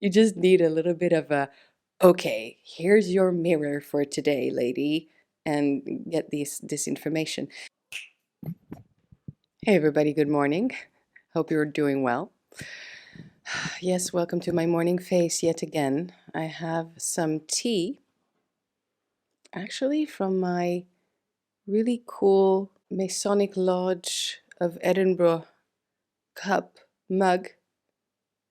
You just need a little bit of a, okay, here's your mirror for today, lady, and get this information. Hey everybody, good morning. Hope you're doing well. Yes, welcome to my morning face yet again. I have some tea, actually from my really cool Masonic Lodge of Edinburgh cup mug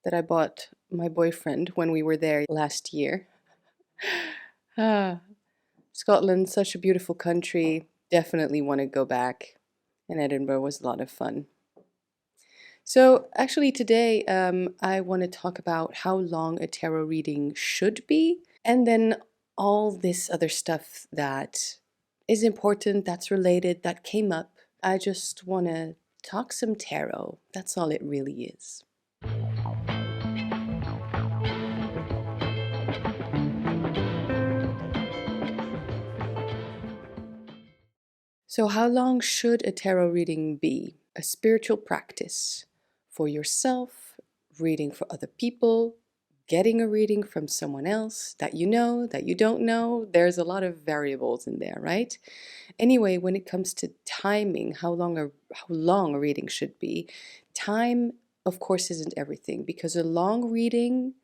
that I bought my boyfriend when we were there last year. Ah, Scotland, such a beautiful country. Definitely want to go back. And Edinburgh was a lot of fun. So, actually, today I want to talk about how long a tarot reading should be, and then all this other stuff that is important, that's related, that came up. I just want to talk some tarot. That's all it really is. So, how long should a tarot reading be? A spiritual practice for yourself, reading for other people, getting a reading from someone else that you don't know. There's a lot of variables in there, right? Anyway, when it comes to timing, how long a reading should be, time, of course, isn't everything because a long reading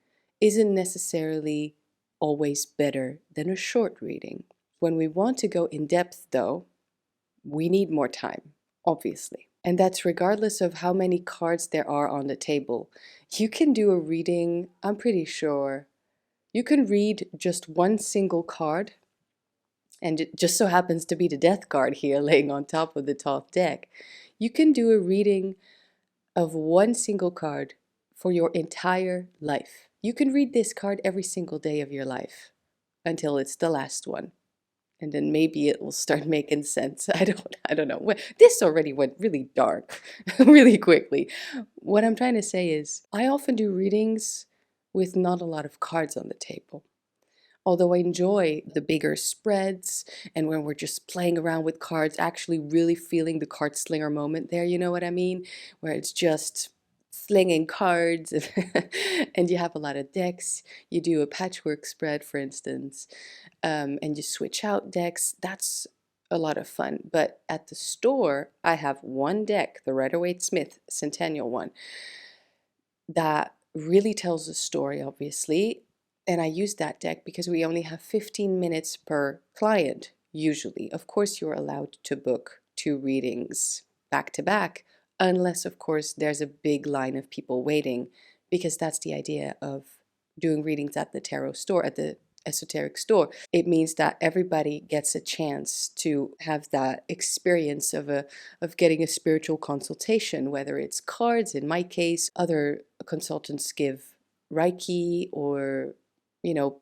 isn't necessarily always better than a short reading. When we want to go in depth, though, we need more time, obviously. And that's regardless of how many cards there are on the table. You can do a reading, I'm pretty sure. You can read just one single card, and it just so happens to be the death card here laying on top of the top deck. You can do a reading of one single card for your entire life. You can read this card every single day of your life until it's the last one. And then maybe it will start making sense. I don't know. This already went really dark really quickly. What I'm trying to say is I often do readings with not a lot of cards on the table. Although I enjoy the bigger spreads and when we're just playing around with cards, actually really feeling the card slinger moment there, you know what I mean? Where it's just slinging cards and you have a lot of decks. You do a patchwork spread, for instance, and you switch out decks. That's a lot of fun. But at the store, I have one deck, the Rider-Waite-Smith Centennial one, that really tells a story, obviously. And I use that deck because we only have 15 minutes per client, usually. Of course, you're allowed to book 2 readings back to back, unless, of course, there's a big line of people waiting, because that's the idea of doing readings at the tarot store, at the esoteric store. It means that everybody gets a chance to have that experience of getting a spiritual consultation, whether it's cards, in my case, other consultants give Reiki or, you know,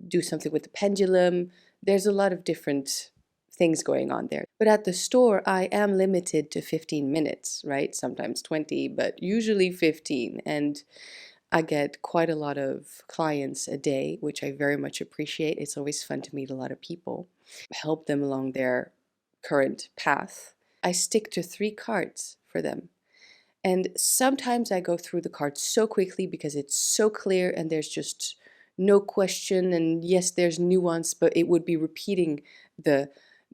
do something with the pendulum. There's a lot of different things going on there. But at the store, I am limited to 15 minutes, right? Sometimes 20, but usually 15. And I get quite a lot of clients a day, which I very much appreciate. It's always fun to meet a lot of people, help them along their current path. I stick to 3 cards for them. And sometimes I go through the cards so quickly because it's so clear and there's just no question. And yes, there's nuance, but it would be repeating the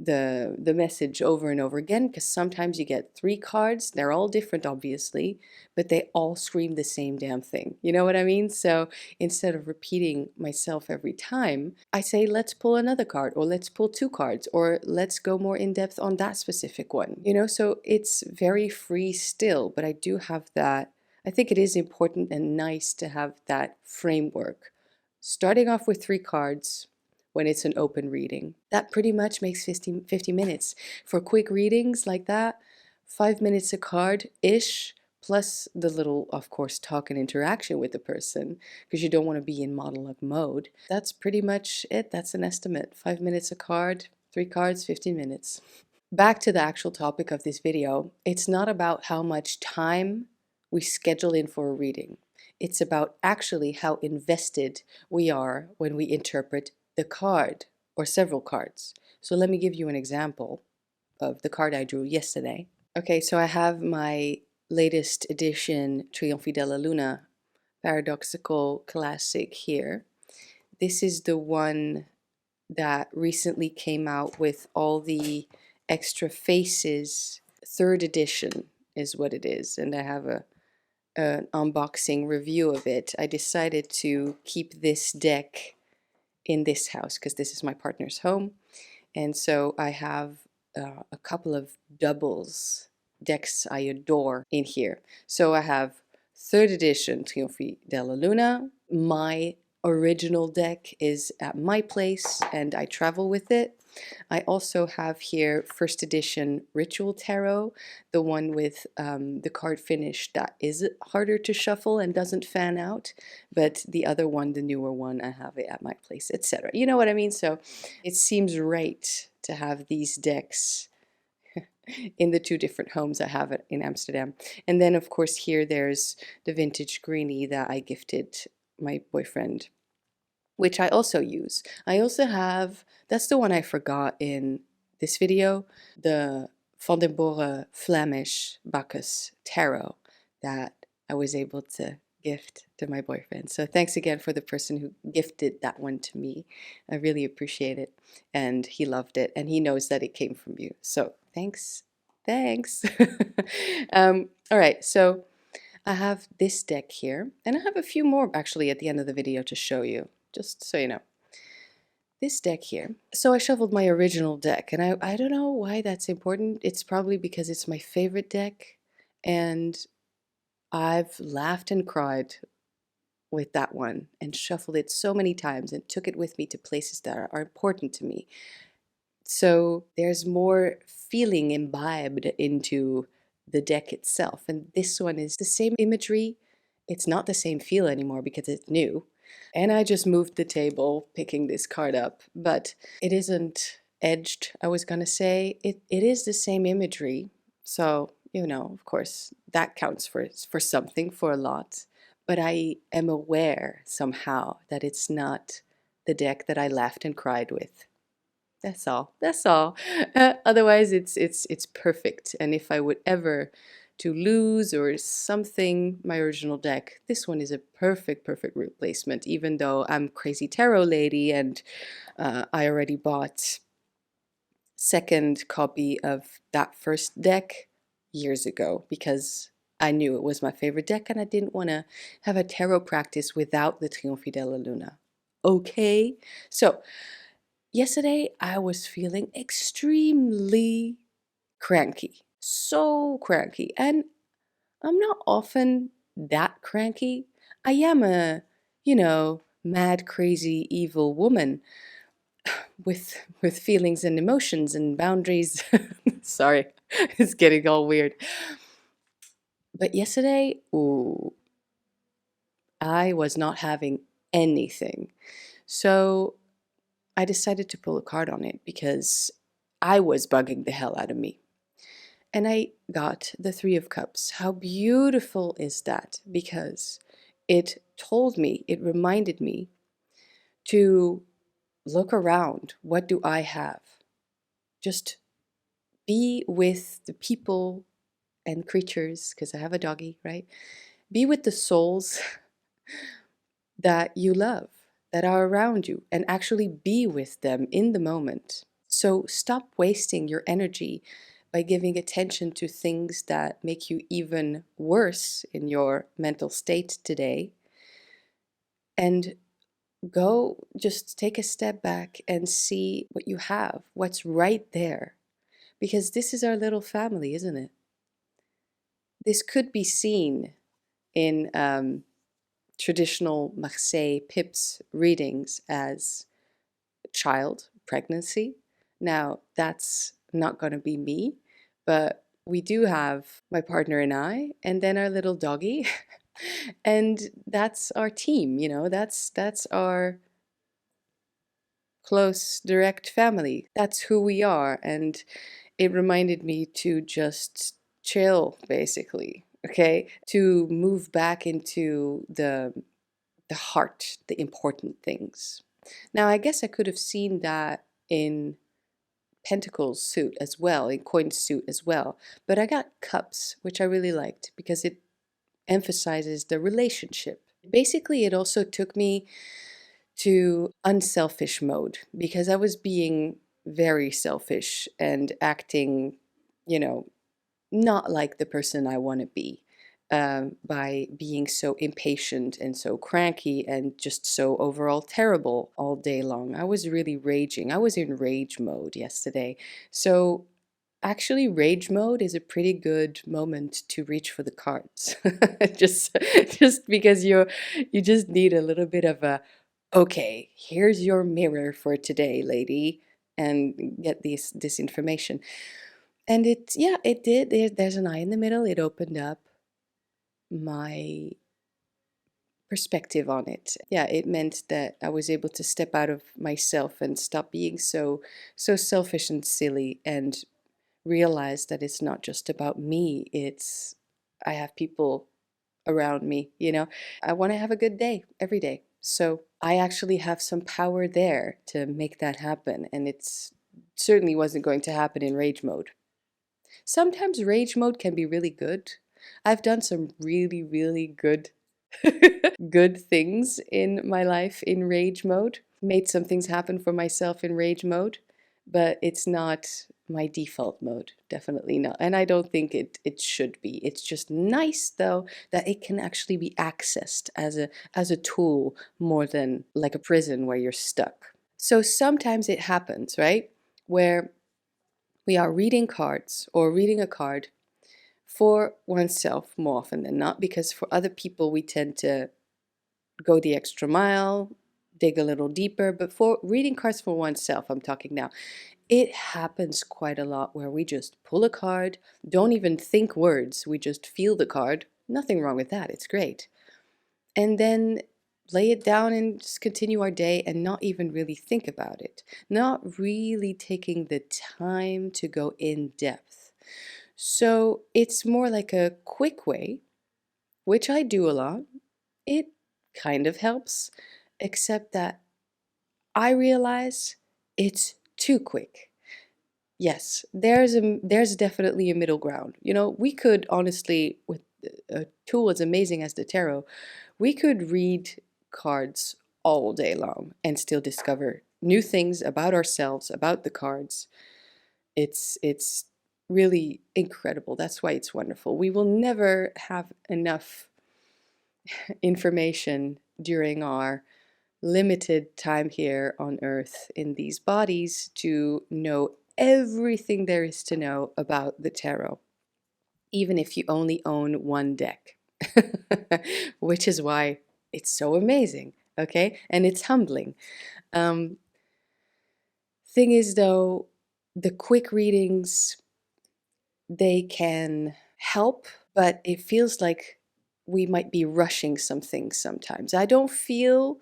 the message over and over again, because sometimes you get 3 cards, they're all different obviously, but they all scream the same damn thing. You know what I mean? So instead of repeating myself every time, I say let's pull another card, or let's pull 2 cards, or let's go more in depth on that specific one. You know, so it's very free still, but I do have that. I think it is important and nice to have that framework. Starting off with 3 cards when it's an open reading. That pretty much makes 50 minutes. For quick readings like that, 5 minutes a card-ish, plus the little, of course, talk and interaction with the person, because you don't want to be in monologue mode. That's pretty much it. That's an estimate. 5 minutes a card, 3 cards, 15 minutes. Back to the actual topic of this video, it's not about how much time we schedule in for a reading. It's about actually how invested we are when we interpret the card or several cards. So let me give you an example of the card I drew yesterday. Okay, so I have my latest edition Trionfi della Luna paradoxical classic here. This is the one that recently came out with all the extra faces. Third edition is what it is, and I have an unboxing review of it. I decided to keep this deck in this house because this is my partner's home, and so I have a couple of doubles decks I adore in here. So I have third edition Triomphe della Luna. My original deck is at my place and I travel with it. I also have here first edition Ritual Tarot, the one with the card finish that is harder to shuffle and doesn't fan out, but the other one, the newer one, I have it at my place, etc. You know what I mean? So it seems right to have these decks in the two different homes I have it in Amsterdam. And then of course here there's the vintage greenie that I gifted my boyfriend, which I also use. I also have, that's the one I forgot in this video, the Van den Boren Flemish Bacchus Tarot that I was able to gift to my boyfriend. So thanks again for the person who gifted that one to me. I really appreciate it, and he loved it, and he knows that it came from you. So thanks. All right, so I have this deck here, and I have a few more actually at the end of the video to show you, just so you know. This deck here. So I shuffled my original deck, and I don't know why that's important. It's probably because it's my favorite deck, and I've laughed and cried with that one and shuffled it so many times and took it with me to places that are important to me. So there's more feeling imbibed into the deck itself. And this one is the same imagery. It's not the same feel anymore because it's new. And I just moved the table picking this card up, but it isn't edged, I was gonna say. It is the same imagery. So, you know, of course, that counts for something, for a lot. But I am aware somehow that it's not the deck that I laughed and cried with. That's all. That's all. Otherwise, it's perfect. And if I would ever to lose or something my original deck, this one is a perfect replacement. Even though I'm crazy tarot lady and I already bought second copy of that first deck years ago because I knew it was my favorite deck and I didn't want to have a tarot practice without the Triomphe della Luna. Okay, so yesterday, I was feeling extremely cranky, so cranky, and I'm not often that cranky. I am a, you know, mad, crazy, evil woman with feelings and emotions and boundaries. Sorry, it's getting all weird. But yesterday, ooh, I was not having anything. So I decided to pull a card on it because I was bugging the hell out of me. And I got the Three of Cups. How beautiful is that? Because it told me, it reminded me to look around. What do I have? Just be with the people and creatures, because I have a doggy, right? Be with the souls that you love, that are around you, and actually be with them in the moment. So stop wasting your energy by giving attention to things that make you even worse in your mental state today. And go just take a step back and see what you have, what's right there. Because this is our little family, isn't it? This could be seen in traditional Marseille Pips readings as child pregnancy. Now, that's not going to be me, but we do have my partner and I, and then our little doggy. And that's our team, you know, that's our close, direct family. That's who we are. And it reminded me to just chill, basically, okay? To move back into the heart, the important things. Now, I guess I could have seen that in Pentacles suit as well, in Coin suit as well, but I got Cups, which I really liked because it emphasizes the relationship. Basically, it also took me to unselfish mode because I was being very selfish and acting, you know, not like the person I want to be, by being so impatient and so cranky and just so overall terrible all day long. I was really raging. I was in rage mode yesterday. So actually, rage mode is a pretty good moment to reach for the cards. just just because you just need a little bit of a, okay, here's your mirror for today, lady, and get this information. And it, yeah, it did. There's an eye in the middle. It opened up my perspective on it. Yeah, it meant that I was able to step out of myself and stop being so selfish and silly, and realize that it's not just about me. It's, I have people around me, you know. I want to have a good day every day. So I actually have some power there to make that happen. And it's certainly wasn't going to happen in rage mode. Sometimes rage mode can be really good. I've done some really, really good good things in my life in rage mode. Made some things happen for myself in rage mode, but it's not my default mode. Definitely not. And I don't think it should be. It's just nice though that it can actually be accessed as a tool more than like a prison where you're stuck. So sometimes it happens, right? Where we are reading cards or reading a card for oneself more often than not, because for other people we tend to go the extra mile, dig a little deeper. But for reading cards for oneself, I'm talking now, it happens quite a lot where we just pull a card, don't even think words, we just feel the card. Nothing wrong with that, it's great. And then lay it down and just continue our day and not even really think about it, not really taking the time to go in depth. So it's more like a quick way, which I do a lot. It kind of helps, except that I realize it's too quick. Yes, there's definitely a middle ground. You know, we could honestly, with a tool as amazing as the tarot, we could read cards all day long and still discover new things about ourselves, about the cards. It's really incredible. That's why it's wonderful. We will never have enough information during our limited time here on earth in these bodies to know everything there is to know about the tarot, even if you only own one deck, which is why it's so amazing, okay? And it's humbling. Um, thing is, though, the quick readings, they can help, but it feels like we might be rushing some things sometimes. I don't feel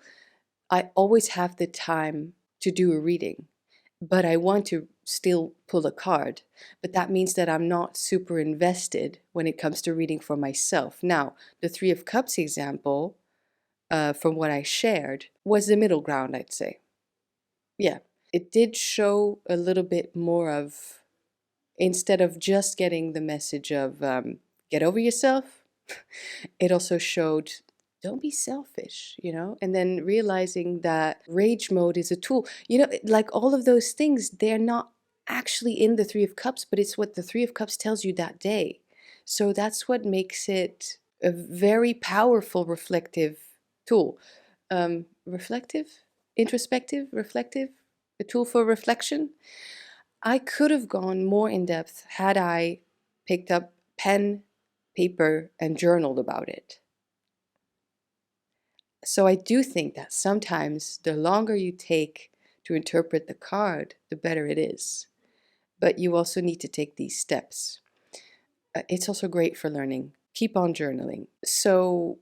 I always have the time to do a reading, but I want to still pull a card. But that means that I'm not super invested when it comes to reading for myself. Now, the Three of Cups example, from what I shared, was the middle ground, I'd say. Yeah, it did show a little bit more of, instead of just getting the message of get over yourself, it also showed don't be selfish, you know, and then realizing that rage mode is a tool. You know, like all of those things, they're not actually in the Three of Cups, but it's what the Three of Cups tells you that day. So that's what makes it a very powerful reflective tool. Reflective, introspective, reflective, a tool for reflection. I could have gone more in depth had I picked up pen, paper, and journaled about it. So I do think that sometimes the longer you take to interpret the card, the better it is. But you also need to take these steps. It's also great for learning. Keep on journaling. So,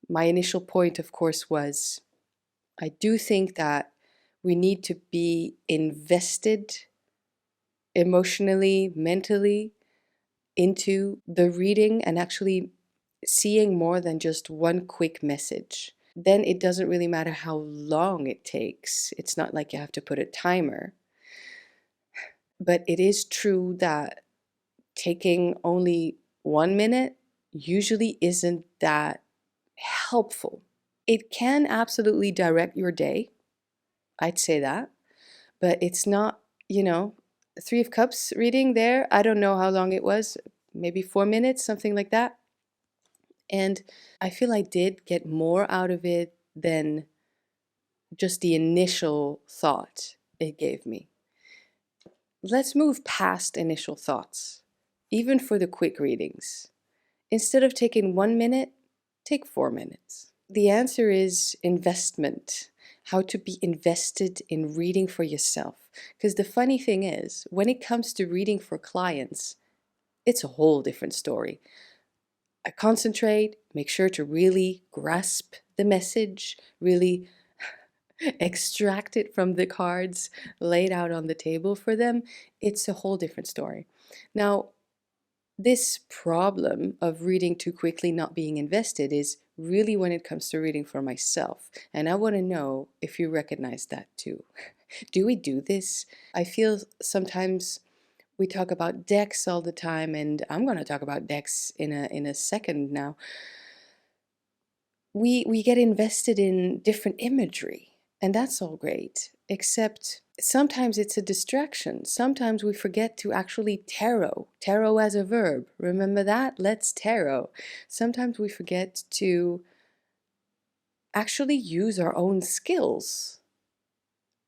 my initial point, of course, was I do think that we need to be invested emotionally, mentally into the reading and actually seeing more than just one quick message. Then it doesn't really matter how long it takes. It's not like you have to put a timer. But it is true that taking only 1 minute usually isn't that helpful. It can absolutely direct your day. I'd say that. But it's not, Three of Cups reading there. I don't know how long it was, maybe 4 minutes, something like that. And I feel I did get more out of it than just the initial thought it gave me. Let's move past initial thoughts, even for the quick readings. Instead of taking 1 minute, take 4 minutes. The answer is investment. How to be invested in reading for yourself. Because the funny thing is, when it comes to reading for clients, it's a whole different story. I concentrate, make sure to really grasp the message, really extract it from the cards laid out on the table for them. It's a whole different story. Now, this problem of reading too quickly, not being invested, is really when it comes to reading for myself. And I want to know if you recognize that too. Do we do this? I feel sometimes we talk about decks all the time, and I'm going to talk about decks in a second now. We get invested in different imagery, and that's all great, except sometimes it's a distraction. Sometimes we forget to actually tarot as a verb. Remember that? Let's tarot. Sometimes we forget to actually use our own skills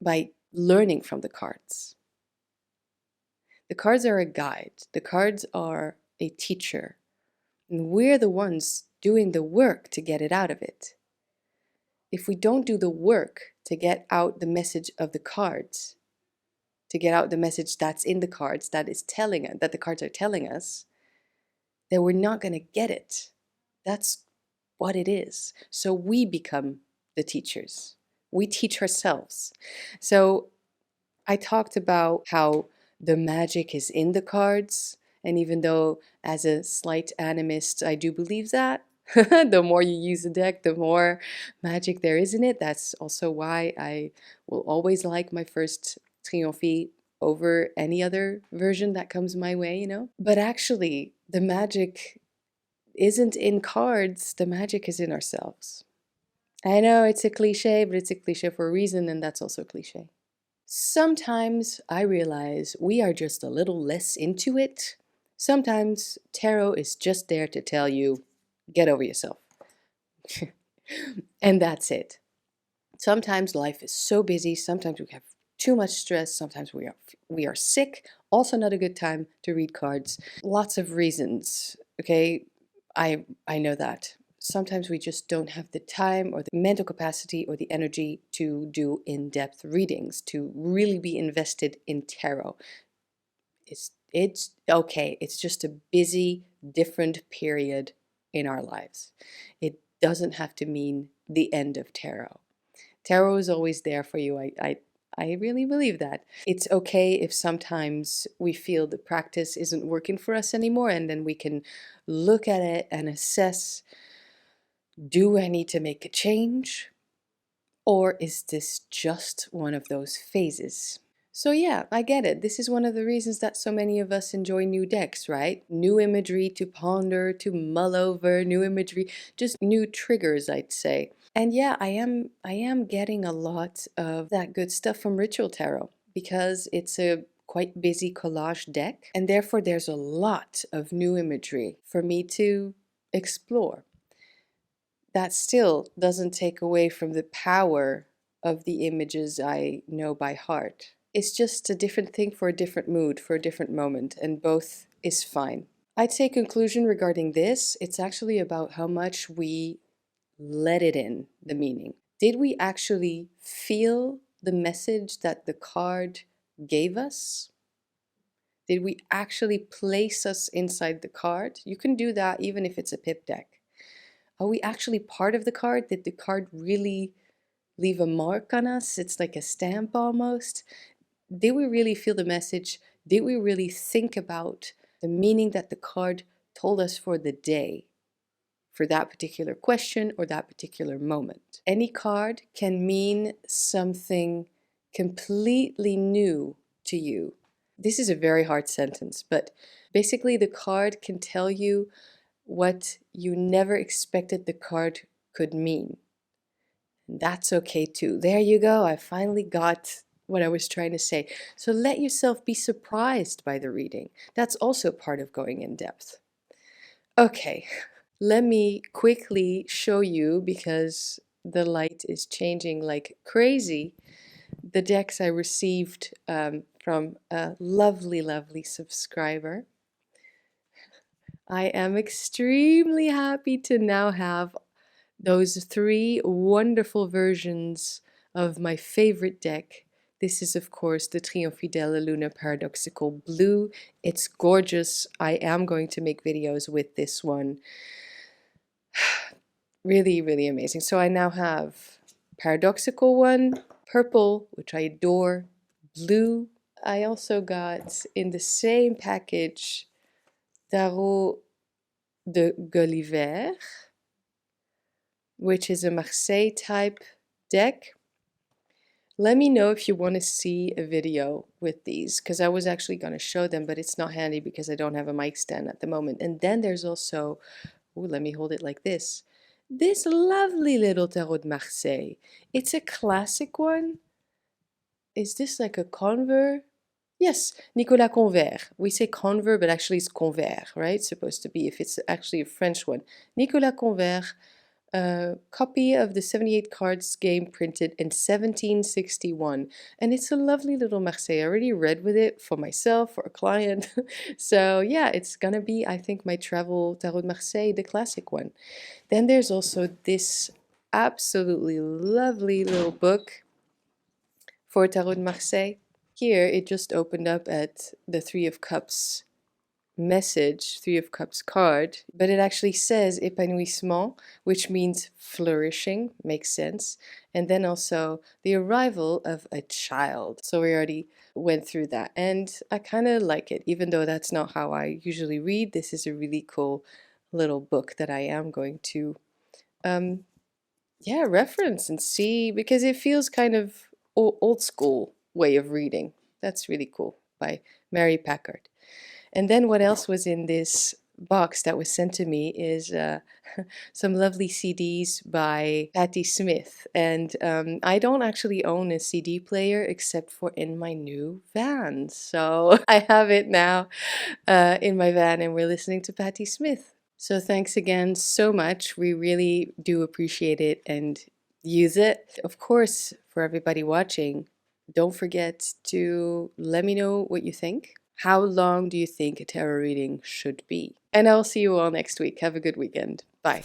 by learning from the cards. The cards are a guide. The cards are a teacher. And we're the ones doing the work to get it out of it. If we don't do the work to get out the message of the cards, to get out the message that's in the cards, that the cards are telling us, then we're not going to get it. That's what it is. So we become the teachers. We teach ourselves. So I talked about how the magic is in the cards. And even though as a slight animist, I do believe that, the more you use the deck, the more magic there is in it. That's also why I will always like my first Triomphe over any other version that comes my way. But actually, the magic isn't in cards, the magic is in ourselves. I know it's a cliche, but it's a cliche for a reason, and that's also a cliche. Sometimes I realize we are just a little less into it. Sometimes tarot is just there to tell you, get over yourself. And that's it. Sometimes life is so busy, sometimes we have too much stress, sometimes we are sick. Also not a good time to read cards. Lots of reasons, okay? I know that. Sometimes we just don't have the time or the mental capacity or the energy to do in-depth readings, to really be invested in tarot. It's okay. It's just a busy, different period in our lives. It doesn't have to mean the end of tarot. Tarot is always there for you. I really believe that. It's okay if sometimes we feel the practice isn't working for us anymore, and then we can look at it and assess, do I need to make a change? Or is this just one of those phases? So yeah, I get it. This is one of the reasons that so many of us enjoy new decks, right? New imagery to ponder, to mull over, new imagery, just new triggers, I'd say. And yeah, I am getting a lot of that good stuff from Ritual Tarot because it's a quite busy collage deck, and therefore there's a lot of new imagery for me to explore. That still doesn't take away from the power of the images I know by heart. It's just a different thing for a different mood, for a different moment, and both is fine. I'd say conclusion regarding this, it's actually about how much we let it in, the meaning. Did we actually feel the message that the card gave us? Did we actually place us inside the card? You can do that even if it's a pip deck. Are we actually part of the card? Did the card really leave a mark on us? It's like a stamp almost. Did we really feel the message? Did we really think about the meaning that the card told us for the day, for that particular question or that particular moment? Any card can mean something completely new to you. This is a very hard sentence, but basically the card can tell you what you never expected the card could mean. And that's okay too. There you go. I finally got what I was trying to say. So let yourself be surprised by the reading. That's also part of going in depth. Okay, let me quickly show you, because the light is changing like crazy, the decks I received from a lovely, lovely subscriber. I am extremely happy to now have those 3 wonderful versions of my favorite deck. This is, of course, the Triomphidelle Luna Paradoxical Blue. It's gorgeous. I am going to make videos with this one. Really, really amazing. So I now have paradoxical one, purple, which I adore, blue. I also got in the same package Tarot de Gulliver, which is a Marseille type deck. Let me know if you want to see a video with these, because I was actually going to show them, but it's not handy because I don't have a mic stand at the moment. And then there's also, ooh, let me hold it like this. This lovely little Tarot de Marseille. It's a classic one. Is this like a convert? Yes, Nicolas Convert. We say convert, but actually it's convert, right? It's supposed to be, if it's actually a French one. Nicolas Convert, a copy of the 78 cards game printed in 1761. And it's a lovely little Marseille. I already read with it for myself, for a client. So yeah, it's gonna be, I think, my travel Tarot de Marseille, the classic one. Then there's also this absolutely lovely little book for Tarot de Marseille. Here it just opened up at the 3 of Cups message, 3 of Cups card, but it actually says épanouissement, which means flourishing, makes sense, and then also the arrival of a child. So we already went through that, and I kind of like it, even though that's not how I usually read. This is a really cool little book that I am going to yeah, reference and see, because it feels kind of old school way of reading. That's really cool, by Mary Packard. And then what else was in this box that was sent to me is some lovely CDs by Patti Smith. And I don't actually own a CD player except for in my new van. So I have it now in my van, and we're listening to Patti Smith. So thanks again so much. We really do appreciate it and use it. Of course, for everybody watching, don't forget to let me know what you think. How long do you think a tarot reading should be? And I'll see you all next week. Have a good weekend. Bye.